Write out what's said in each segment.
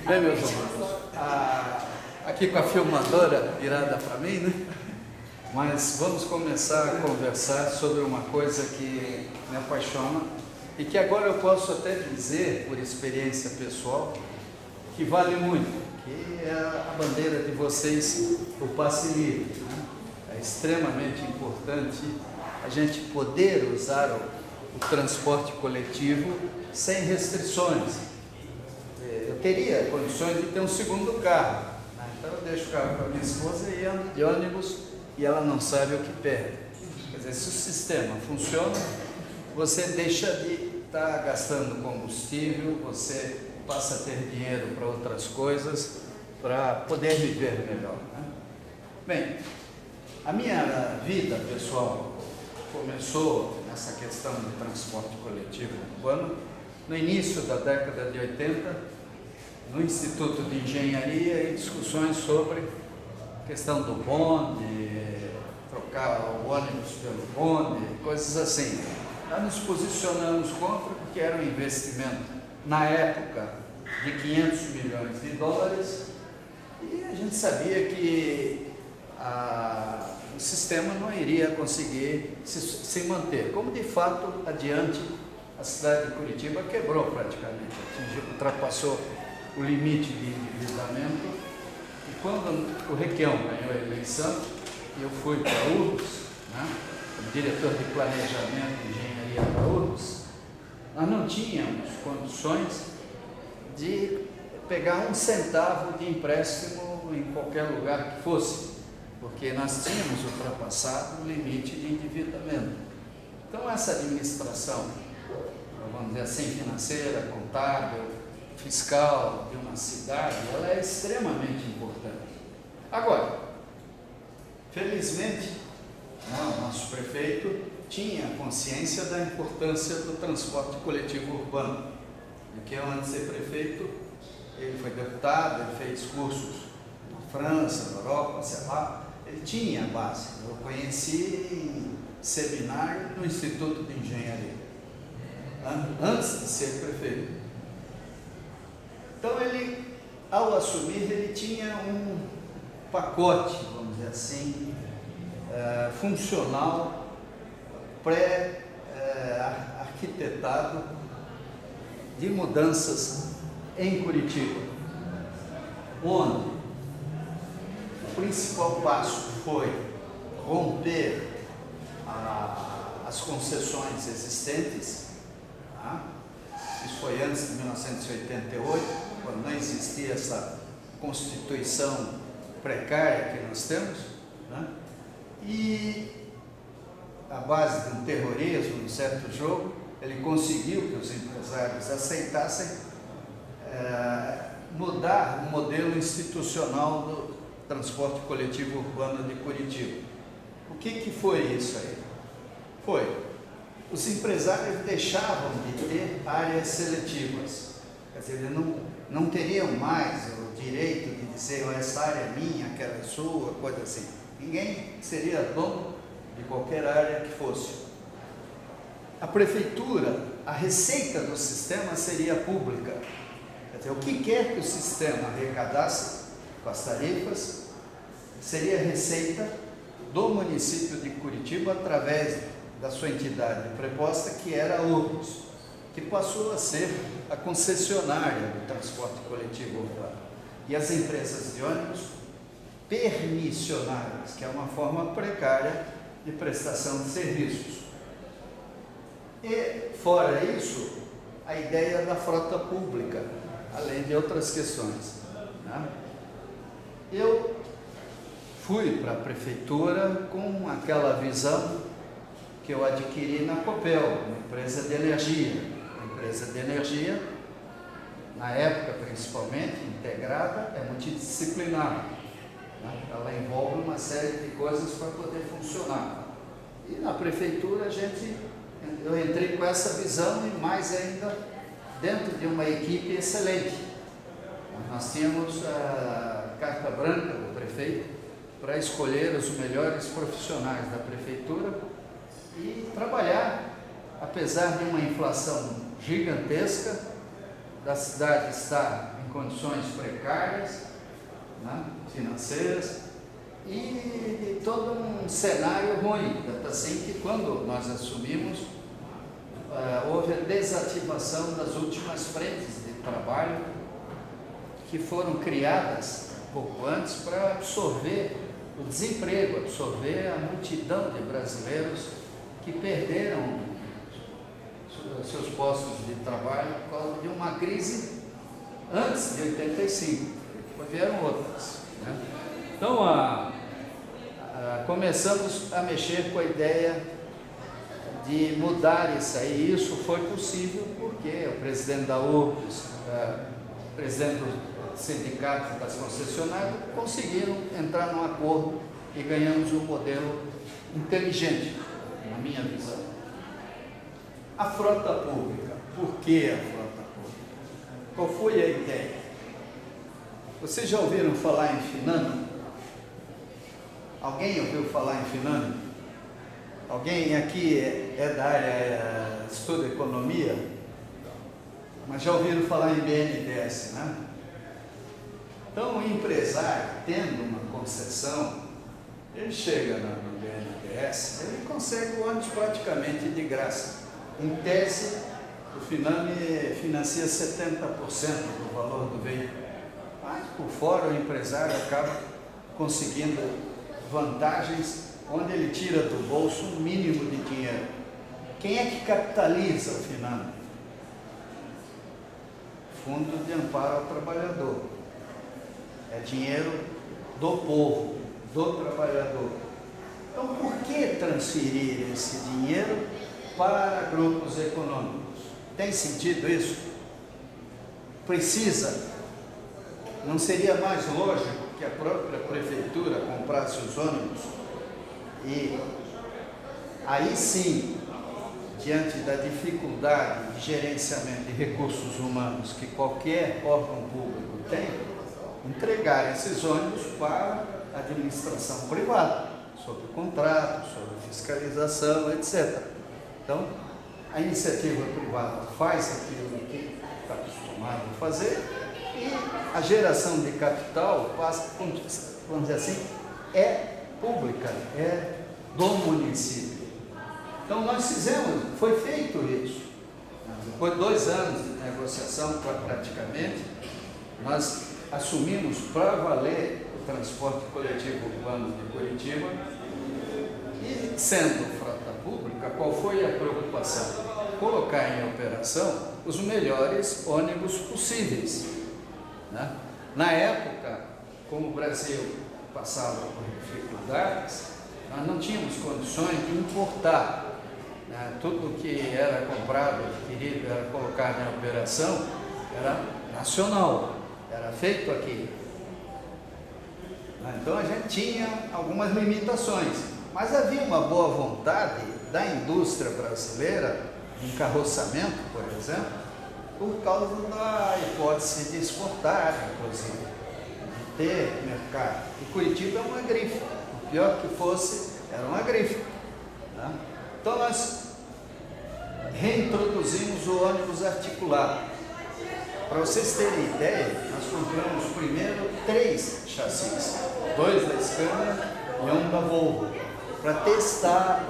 Bem, meus amigos, aqui com a filmadora virada para mim, né? Mas vamos começar a conversar sobre uma coisa que me apaixona e que agora eu posso até dizer, por experiência pessoal, que vale muito, que é a bandeira de vocês, o passe livre, né? É extremamente importante a gente poder usar o transporte coletivo sem restrições. Eu teria condições de ter um segundo carro, né? Então eu deixo o carro para minha esposa e ando de ônibus e ela não sabe o que perde. Quer dizer, se o sistema funciona, você deixa de estar gastando combustível, você passa a ter dinheiro para outras coisas, para poder viver melhor, né? Bem, a minha vida pessoal começou nessa questão de transporte coletivo urbano no início da década de 80, no Instituto de Engenharia, em discussões sobre a questão do bonde, trocar o ônibus pelo bonde, coisas assim. Nós nos posicionamos contra, porque era um investimento, na época, de 500 milhões de dólares, e a gente sabia que o sistema não iria conseguir se manter. Como de fato, adiante, a cidade de Curitiba quebrou praticamente, ultrapassou o limite de endividamento. E quando o Requião ganhou a eleição, eu fui para a URBS, né, como diretor de planejamento e engenharia da URBS, nós não tínhamos condições de pegar um centavo de empréstimo em qualquer lugar que fosse, porque nós tínhamos ultrapassado o limite de endividamento. Então essa administração, vamos dizer assim, financeira, contábil, fiscal de uma cidade, ela é extremamente importante. Agora, felizmente, o nosso prefeito tinha consciência da importância do transporte coletivo urbano, porque antes de ser prefeito, ele foi deputado, ele fez cursos na França, na Europa, sei lá, ele tinha a base. Eu conheci em seminário no Instituto de Engenharia, antes de ser prefeito. Então ele, ao assumir, ele tinha um pacote, vamos dizer assim, funcional, pré-arquitetado de mudanças em Curitiba, onde o principal passo foi romper as concessões existentes, tá? Isso foi antes de 1988, quando não existia essa Constituição precária que nós temos, né? E à base de um terrorismo, um certo jogo, ele conseguiu que os empresários aceitassem mudar o modelo institucional do transporte coletivo urbano de Curitiba. O que foi isso aí? Os empresários deixavam de ter áreas seletivas, quer dizer, eles não teriam mais o direito de dizer, essa área é minha, aquela é sua, coisa assim. Ninguém seria dono de qualquer área que fosse. A prefeitura, a receita do sistema seria pública. Quer dizer, o que quer que o sistema arrecadasse com as tarifas seria receita do município de Curitiba através da sua entidade preposta, que era a URBS, que passou a ser a concessionária do transporte coletivo urbano. E as empresas de ônibus permissionárias, que é uma forma precária de prestação de serviços. E, fora isso, a ideia da frota pública, além de outras questões, né? Eu fui para a prefeitura com aquela visão que eu adquiri na Copel, uma empresa de energia. Uma empresa de energia, na época principalmente, integrada, é multidisciplinar, né? Ela envolve uma série de coisas para poder funcionar. E na prefeitura eu entrei com essa visão e mais ainda dentro de uma equipe excelente. Nós tínhamos a carta branca do prefeito para escolher os melhores profissionais da prefeitura e trabalhar, apesar de uma inflação gigantesca, da cidade estar em condições precárias, né, financeiras, e de todo um cenário ruim, tanto assim que quando nós assumimos, houve a desativação das últimas frentes de trabalho que foram criadas pouco antes para absorver o desemprego, absorver a multidão de brasileiros que perderam seus postos de trabalho por causa de uma crise antes de 85, depois vieram outras, né? Então, começamos a mexer com a ideia de mudar isso aí. Isso foi possível porque o presidente da URBS, o presidente do sindicato das concessionárias conseguiram entrar num acordo e ganhamos um modelo inteligente, na minha visão. A frota pública. Por que a frota pública? Qual foi a ideia? Vocês já ouviram falar em Finame? Alguém ouviu falar em Finame? Alguém aqui é da área, estuda economia? Mas já ouviram falar em BNDES, né? Então, o empresário, tendo uma concessão, ele chega no BNDES, ele consegue o ônibus praticamente de graça. Em tese, o Finame financia 70% do valor do veículo. Mas, por fora, o empresário acaba conseguindo vantagens onde ele tira do bolso um mínimo de dinheiro. Quem é que capitaliza o Finame? Fundo de Amparo ao Trabalhador. É dinheiro do povo, do trabalhador. Então, por que transferir esse dinheiro para grupos econômicos? Tem sentido isso? Precisa? Não seria mais lógico que a própria prefeitura comprasse os ônibus e aí sim, diante da dificuldade de gerenciamento de recursos humanos que qualquer órgão público tem, entregar esses ônibus para a administração privada, sob contrato, sob fiscalização, etc. Então, a iniciativa privada faz aquilo que está acostumado a fazer e a geração de capital passa, vamos dizer assim, é pública, é do município. Então, nós fizemos, foi feito isso. Depois de 2 anos de negociação, praticamente, nós assumimos para valer o transporte coletivo urbano de Curitiba e, sendo frota pública, qual foi a preocupação? Colocar em operação os melhores ônibus possíveis, né? Na época, como o Brasil passava por dificuldades, nós não tínhamos condições de importar, né? Tudo que era comprado, adquirido, era colocado em operação, era nacional, era feito aqui. Então a gente tinha algumas limitações, mas havia uma boa vontade da indústria brasileira, em carroçamento, por exemplo, por causa da hipótese de exportar, inclusive, de ter mercado. E Curitiba é uma grife, o pior que fosse, era uma grife, né? Então nós reintroduzimos o ônibus articulado. Para vocês terem ideia, nós compramos primeiro 3 chassis, 2 da Scania e 1 da Volvo, para testar,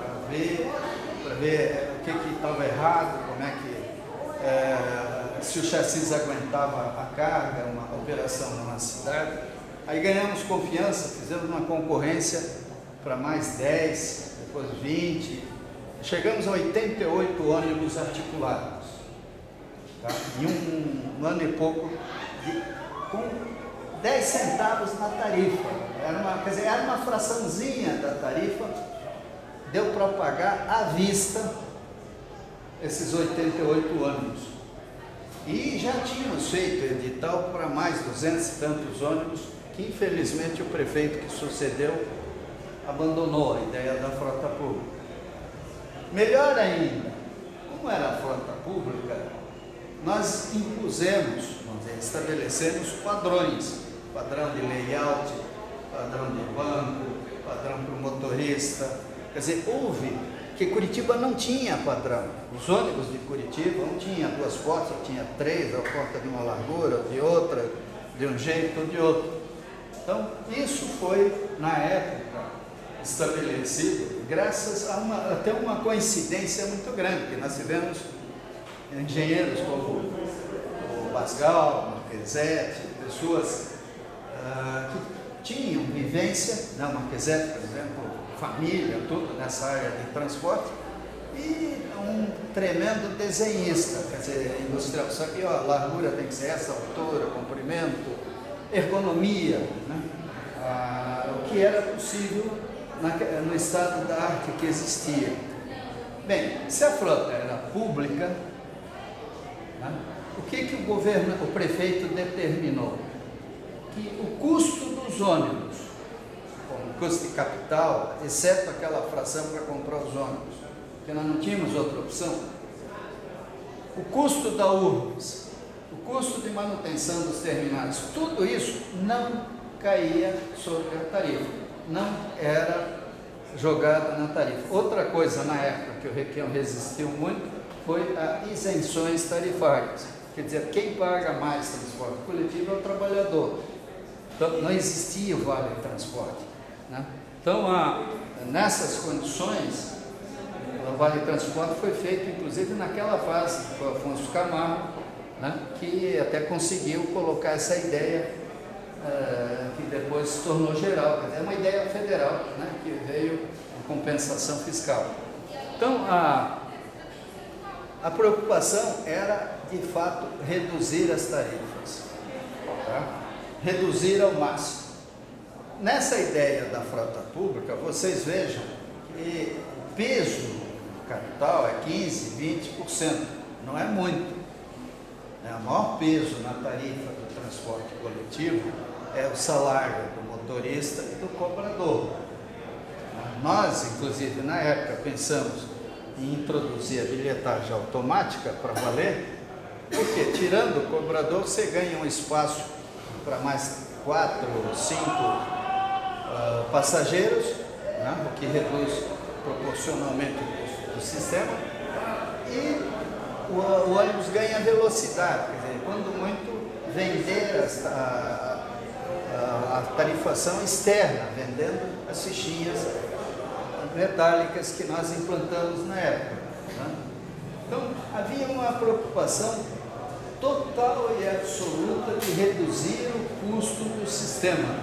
para ver o que estava errado, como é que, se o chassi aguentava a carga, uma operação numa cidade. Aí ganhamos confiança, fizemos uma concorrência para mais 10, depois 20, chegamos a 88 ônibus articulados, tá? Em um ano e pouco, com 10 centavos na tarifa, era uma fraçãozinha da tarifa, deu para pagar à vista esses 88 ônibus. E já tínhamos feito edital para mais 200 e tantos ônibus, que infelizmente o prefeito que sucedeu abandonou a ideia da frota pública. Melhor ainda, como era a frota pública, nós impusemos, estabelecemos padrões, padrão de layout, padrão de banco, padrão para o motorista. Quer dizer, houve que Curitiba não tinha padrão. Os ônibus de Curitiba não tinha duas portas, tinha três, a porta de uma largura, de outra, de um jeito ou de outro. Então, isso foi, na época, estabelecido, graças a até uma coincidência muito grande, que nós tivemos engenheiros como o Basgal, o Marquezete, pessoas que tinham vivência, né, o Marquezete, por exemplo, família, tudo nessa área de transporte, e um tremendo desenhista, quer dizer, industrial, sabia, ó, a largura tem que ser essa, altura, comprimento, ergonomia, né? O que era possível no estado da arte que existia. Bem, se a frota era pública, né, o que o prefeito determinou? Que o custo dos ônibus, como custo de capital, exceto aquela fração para comprar os ônibus, porque nós não tínhamos outra opção, o custo da URBS, o custo de manutenção dos terminais, tudo isso não caía sobre a tarifa, não era jogado na tarifa. Outra coisa na época que o Requião resistiu muito foi as isenções tarifárias, quer dizer, quem paga mais transporte coletivo é o trabalhador. Então, não existia o vale transporte, né? Então, nessas condições, o vale transporte foi feito, inclusive, naquela fase, com o Afonso Camargo, né, que até conseguiu colocar essa ideia, que depois se tornou geral, quer dizer, é uma ideia federal, né, que veio a compensação fiscal. Então, a preocupação era, de fato, reduzir as tarifas, tá? Reduzir ao máximo. Nessa ideia da frota pública, vocês vejam que o peso do capital é 15%, 20%, não é muito. O maior peso na tarifa do transporte coletivo é o salário do motorista e do cobrador. Nós, inclusive, na época, pensamos em introduzir a bilhetagem automática para valer, porque tirando o cobrador, você ganha um espaço para mais 4 ou 5 passageiros, né, o que reduz proporcionalmente o custo do sistema, e o ônibus ganha velocidade, quer dizer, quando muito, vender a tarifação externa, vendendo as fichinhas metálicas que nós implantamos na época, né? Então, havia uma preocupação total e absoluta de reduzir o custo do sistema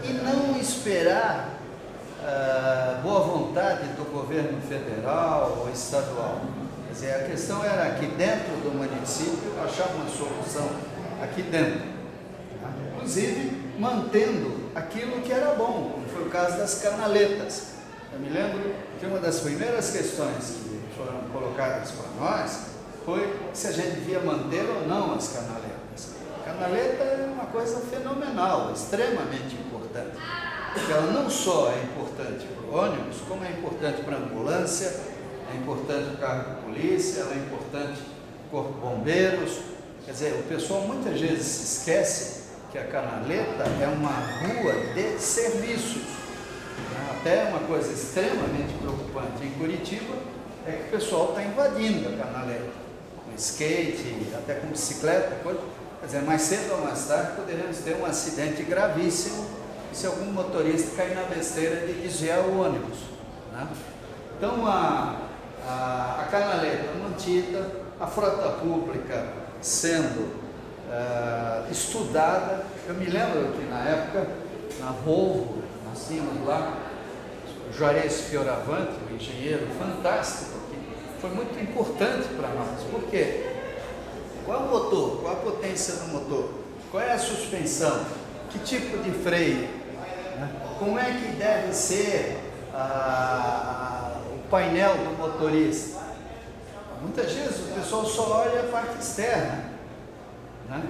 e não esperar boa vontade do governo federal ou estadual. Quer dizer, a questão era que dentro do município achar uma solução aqui dentro, inclusive mantendo aquilo que era bom, como foi o caso das canaletas. Eu me lembro que uma das primeiras questões que foram colocadas para nós foi se a gente devia manter ou não as canaletas. A canaleta é uma coisa fenomenal, extremamente importante, porque ela não só é importante para o ônibus, como é importante para a ambulância, é importante para o carro de polícia, ela é importante para o corpo de bombeiros. Quer dizer, o pessoal muitas vezes se esquece que a canaleta é uma rua de serviços. Até uma coisa extremamente preocupante em Curitiba é que o pessoal está invadindo a canaleta, com skate, até com bicicleta, coisa. Quer dizer, mais cedo ou mais tarde poderemos ter um acidente gravíssimo se algum motorista cair na besteira de desviar o ônibus, né? Então, a canaleta mantida, a frota pública sendo estudada. Eu me lembro que na época, na Volvo, nós tínhamos lá o Juarez Fioravante, um engenheiro fantástico, que foi muito importante para nós. Por quê? Qual é o motor? Qual a potência do motor? Qual é a suspensão? Que tipo de freio? Como é que deve ser o painel do motorista? Muitas vezes o pessoal só olha a parte externa, né?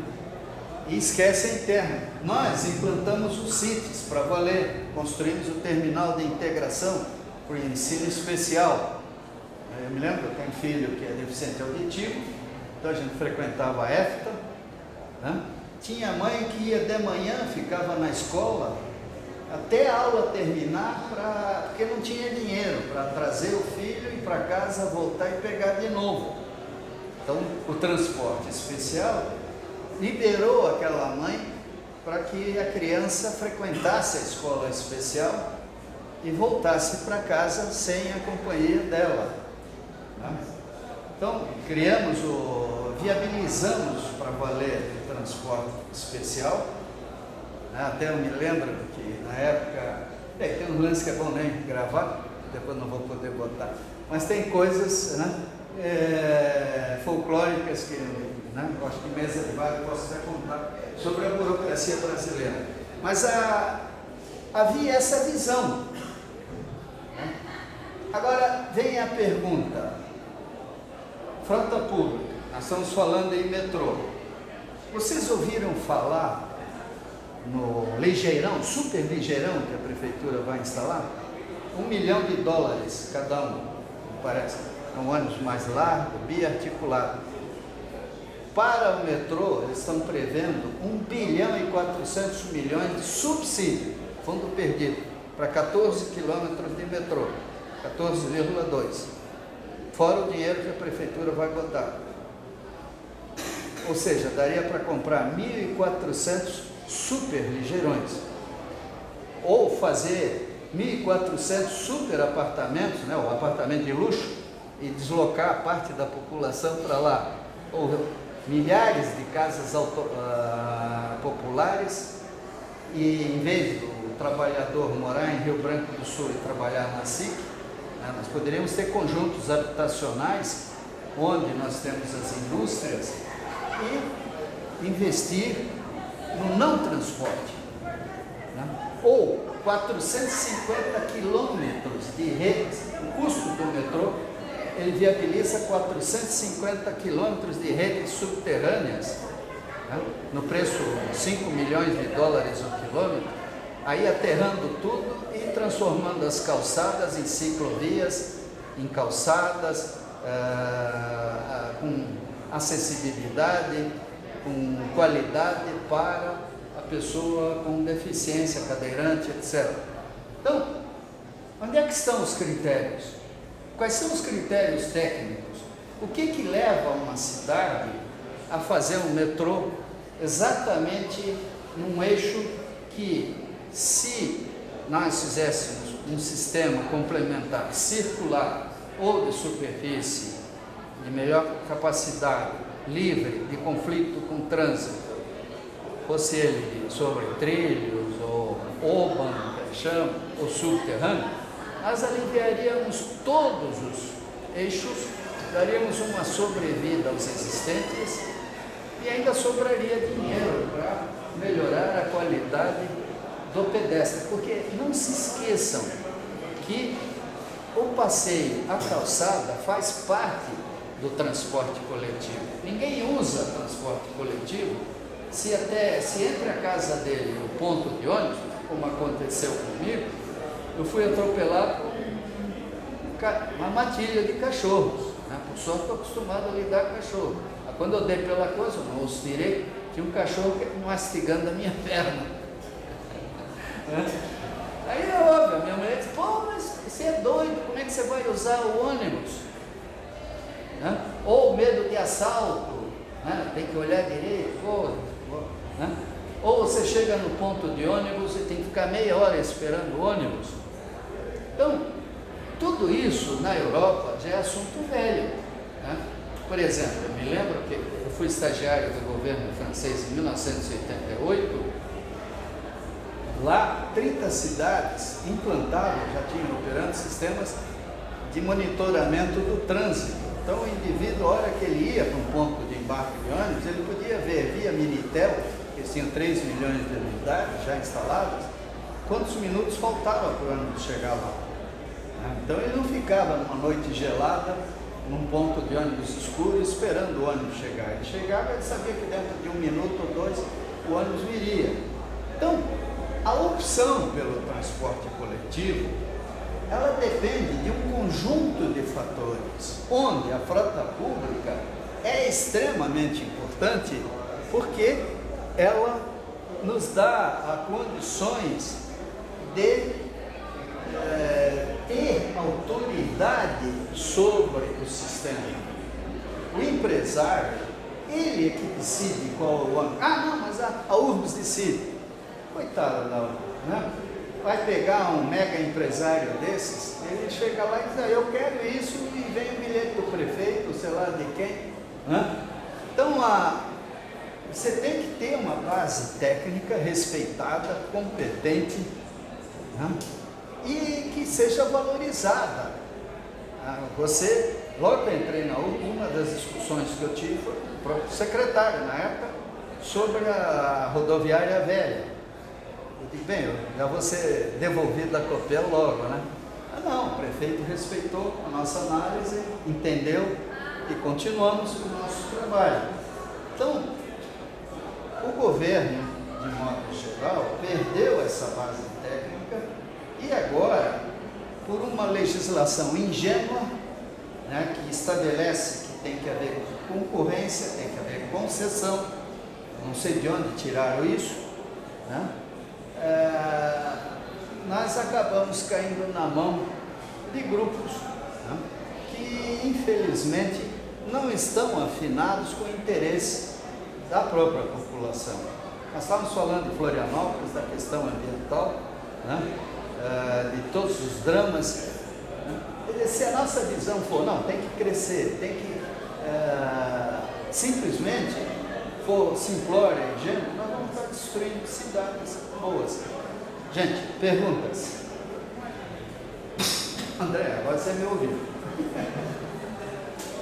E esquece a interna. Nós implantamos os CITES para valer, construímos o terminal de integração para o ensino especial. Eu me lembro, eu tenho um filho que é deficiente auditivo, então a gente frequentava a EFTA, né? Tinha mãe que ia de manhã, ficava na escola, até a aula terminar, porque não tinha dinheiro para trazer o filho e para casa, voltar e pegar de novo. Então, o transporte especial liberou aquela mãe para que a criança frequentasse a escola especial e voltasse para casa sem a companhia dela. Então, viabilizamos para valer o transporte especial. Até eu me lembro que na época, tem um lance que é bom nem gravar, depois não vou poder botar, mas tem coisas folclóricas que, eu acho que mesa de bar eu posso até contar sobre a burocracia brasileira. Mas havia essa visão. Agora vem a pergunta: frota pública, nós estamos falando em metrô. Vocês ouviram falar no ligeirão, super ligeirão que a prefeitura vai instalar? $1 milhão cada um, parece. É um ônibus mais largo, biarticulado. Para o metrô, eles estão prevendo 1,4 bilhão de subsídio, fundo perdido, para 14 quilômetros de metrô, 14,2. Fora o dinheiro que a prefeitura vai botar. Ou seja, daria para comprar 1.400 super ligeirões, ou fazer 1.400 super apartamentos, o apartamento de luxo, e deslocar a parte da população para lá, ou milhares de casas populares, e em vez do trabalhador morar em Rio Branco do Sul e trabalhar na SIC, nós poderíamos ter conjuntos habitacionais onde nós temos as indústrias e investir no não transporte, ou 450 quilômetros de redes. O custo do metrô, ele viabiliza 450 quilômetros de redes subterrâneas, no preço de $5 milhões o quilômetro, aí aterrando tudo e transformando as calçadas em ciclovias, em calçadas, com acessibilidade, com qualidade para a pessoa com deficiência, cadeirante, etc. Então, onde é que estão os critérios? Quais são os critérios técnicos? O que leva uma cidade a fazer um metrô exatamente num eixo que, se nós fizéssemos um sistema complementar circular ou de superfície, de melhor capacidade, livre de conflito com o trânsito, fosse ele sobre trilhos ou urban, ou subterrâneo, nós aliviaríamos todos os eixos, daríamos uma sobrevida aos existentes e ainda sobraria dinheiro para melhorar a qualidade do pedestre, porque não se esqueçam que o passeio, a calçada, faz parte do transporte coletivo. Ninguém usa transporte coletivo se entre a casa dele e o ponto de ônibus, como aconteceu comigo, eu fui atropelado por uma matilha de cachorros. Por sorte, estou acostumado a lidar com cachorro. Mas quando eu dei pela coisa, eu não os tirei, tinha um cachorro mastigando a minha perna. Aí é óbvio, a minha mulher disse: pô, mas você é doido, como é que você vai usar o ônibus? Ou medo de assalto, tem que olhar direito, ou você chega no ponto de ônibus e tem que ficar meia hora esperando o ônibus. Então, tudo isso na Europa já é assunto velho. Por exemplo, eu me lembro que eu fui estagiário do governo francês em 1988, lá 30 cidades implantavam, já tinham operando sistemas de monitoramento do trânsito. Então o indivíduo, a hora que ele ia para um ponto de embarque de ônibus, ele podia ver via Minitel, que tinham 3 milhões de unidades já instaladas, quantos minutos faltavam para o ônibus chegar lá. Então ele não ficava numa noite gelada, num ponto de ônibus escuro, esperando o ônibus chegar. Ele chegava, ele sabia que dentro de 1 minuto ou 2 o ônibus viria. Então, a opção pelo transporte coletivo, ela depende de um conjunto de fatores, onde a frota pública é extremamente importante, porque ela nos dá condições de ter autoridade sobre o sistema. O empresário, ele é que decide qual é o âmbito. Ah, não, mas a URBS decide. Coitada da URBS, né? Vai pegar um mega empresário desses, ele chega lá e diz, eu quero isso, e vem o bilhete do prefeito, sei lá de quem. Né? Então, você tem que ter uma base técnica respeitada, competente, né? E que seja valorizada. Você, logo que eu entrei na URBS, uma das discussões que eu tive foi com o próprio secretário, na época, sobre a rodoviária velha. Eu digo, bem, eu já vou ser devolvido da Copel logo, né? Não, o prefeito respeitou a nossa análise, entendeu e continuamos com o nosso trabalho. Então, o governo, de modo geral, perdeu essa base técnica e agora, por uma legislação ingênua, né, que estabelece que tem que haver concorrência, tem que haver concessão, não sei de onde tiraram isso, né? Nós acabamos caindo na mão de grupos, né, que infelizmente não estão afinados com o interesse da própria população. Nós estávamos falando de Florianópolis, da questão ambiental, né, de todos os dramas. Né, se a nossa visão for, não, tem que crescer, tem que simplesmente for simplória e ingênua, nós vamos estar destruindo cidades boas. Gente, perguntas? André, agora você me ouviu.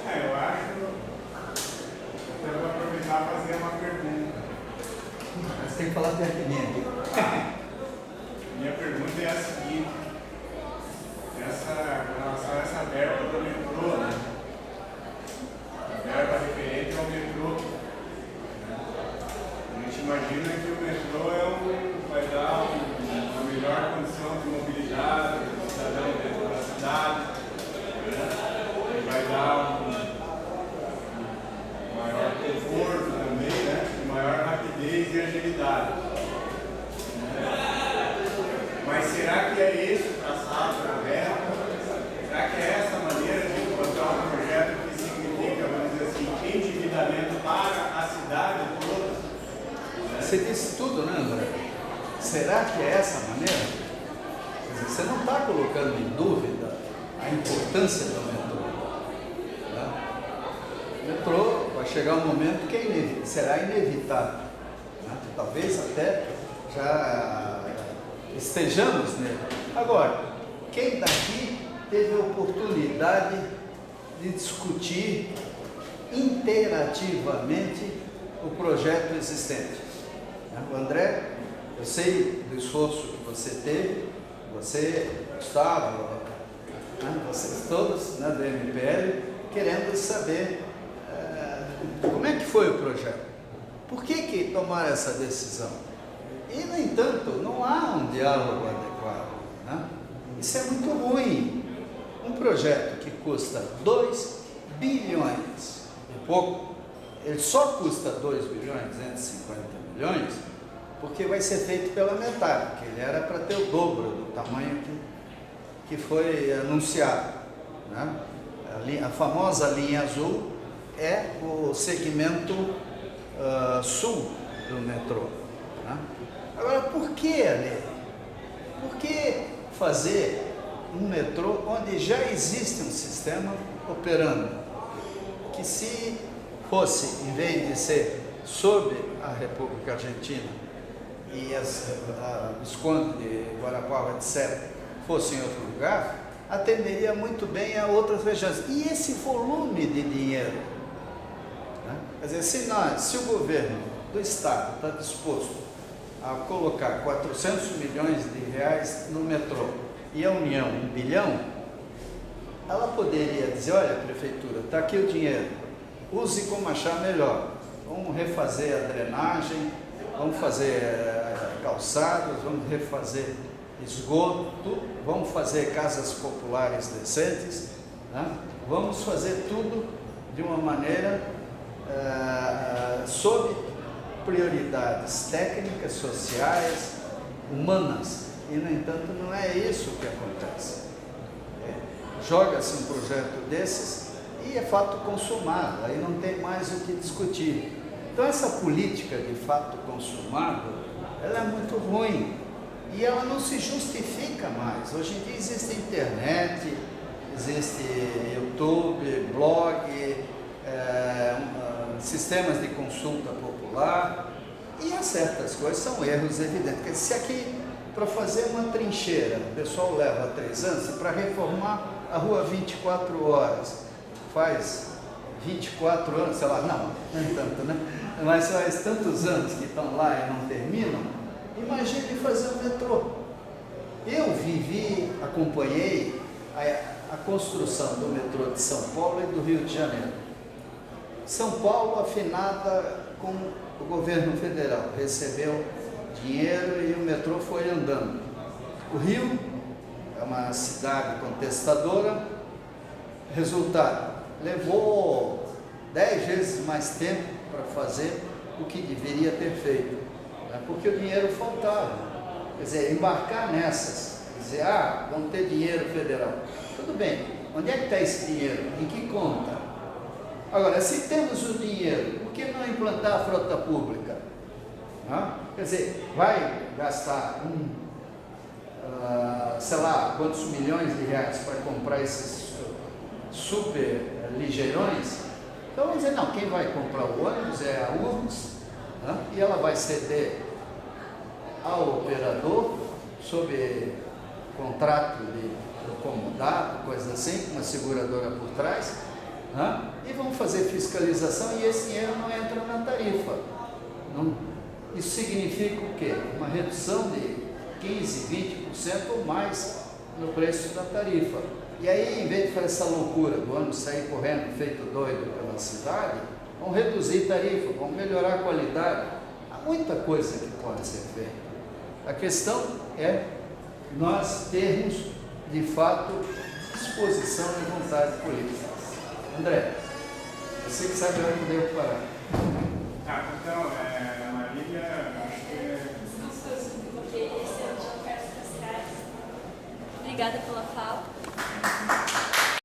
Eu acho que eu vou aproveitar e fazer uma pergunta. Você tem que falar perto de mim aqui. Minha pergunta é a seguinte: com relação a essa verba do metrô, né? A verba referente ao metrô. A gente imagina que o metrô vai dar uma melhor condição de mobilidade do cidadão dentro da cidade, né? Vai dar um maior conforto também, né? E maior rapidez e agilidade. Mas será que é esse o traçado correto? Será que é essa maneira de encontrar um projeto que significa, vamos dizer assim, endividamento para a cidade toda? Você disse tudo, né, André? Será que é essa a maneira? Quer dizer, você não está colocando em dúvida a importância do metrô. Né? O metrô vai chegar um momento que será inevitável. Né? Talvez até já estejamos nele. Agora, quem daqui teve a oportunidade de discutir interativamente o projeto existente? O André, eu sei do esforço que você teve, você, Gustavo, né, vocês todos, né, do MPL, querendo saber como é que foi o projeto, por que tomaram essa decisão. E, no entanto, não há um diálogo adequado. Né? Isso é muito ruim. Um projeto que custa 2 bilhões e pouco, ele só custa 2 bilhões e 250 milhões, porque vai ser feito pela metade, porque ele era para ter o dobro do tamanho que foi anunciado. Né? A famosa linha azul é o segmento sul do metrô. Né? Agora, por que ali? Por que fazer um metrô onde já existe um sistema operando? Que se fosse, em vez de ser sob a República Argentina e Visconde de Guarapuava, etc., fosse em outro lugar, atenderia muito bem a outras regiões. E esse volume de dinheiro? Né? Quer dizer, se o governo do Estado está disposto a colocar 400 milhões de reais no metrô e a União 1 bilhão, ela poderia dizer, olha, prefeitura, está aqui o dinheiro, use como achar melhor, vamos refazer a drenagem, vamos fazer calçados, vamos refazer esgoto, vamos fazer casas populares decentes, né? Vamos fazer tudo de uma maneira sob prioridades técnicas, sociais, humanas, E, no entanto, não é isso que acontece. Joga-se um projeto desses e é fato consumado, aí não tem mais o que discutir. Então, essa política de fato consumado, ela é muito ruim e ela não se justifica mais. Hoje em dia existe internet, existe YouTube, blog, sistemas de consulta popular, e há certas coisas, são erros evidentes. Porque se aqui, para fazer uma trincheira, o pessoal leva 3 anos, para reformar a rua 24 horas, faz 24 anos, sei lá, não é tanto, né? Mas faz tantos anos que estão lá e não terminam, imagine fazer o metrô. Eu acompanhei a construção do metrô de São Paulo e do Rio de Janeiro. São Paulo, afinada com o governo federal, recebeu dinheiro e o metrô foi andando. O Rio é uma cidade contestadora, resultado, levou 10 vezes mais tempo para fazer o que deveria ter feito, né? Porque o dinheiro faltava. Quer dizer, embarcar nessas, dizer, vamos ter dinheiro federal. Tudo bem, onde é que está esse dinheiro? Em que conta? Agora, se temos o dinheiro, por que não implantar a frota pública? Quer dizer, vai gastar sei lá, quantos milhões de reais para comprar esses super ligeirões? Então, vamos dizer, não, quem vai comprar o ônibus é a URGS, e ela vai ceder ao operador sob contrato de comodado, coisa assim, uma seguradora por trás, e vão fazer fiscalização e esse dinheiro não entra na tarifa. Isso significa o quê? Uma redução de 15%, 20% ou mais no preço da tarifa. E aí, em vez de fazer essa loucura do ônibus sair correndo, feito doido pela cidade, vão reduzir tarifa, vão melhorar a qualidade. Há muita coisa que pode ser feita. A questão é nós termos, de fato, disposição e vontade política. André, você que sabe onde eu devo parar. Então, Marília, acho que... Obrigada pela fala.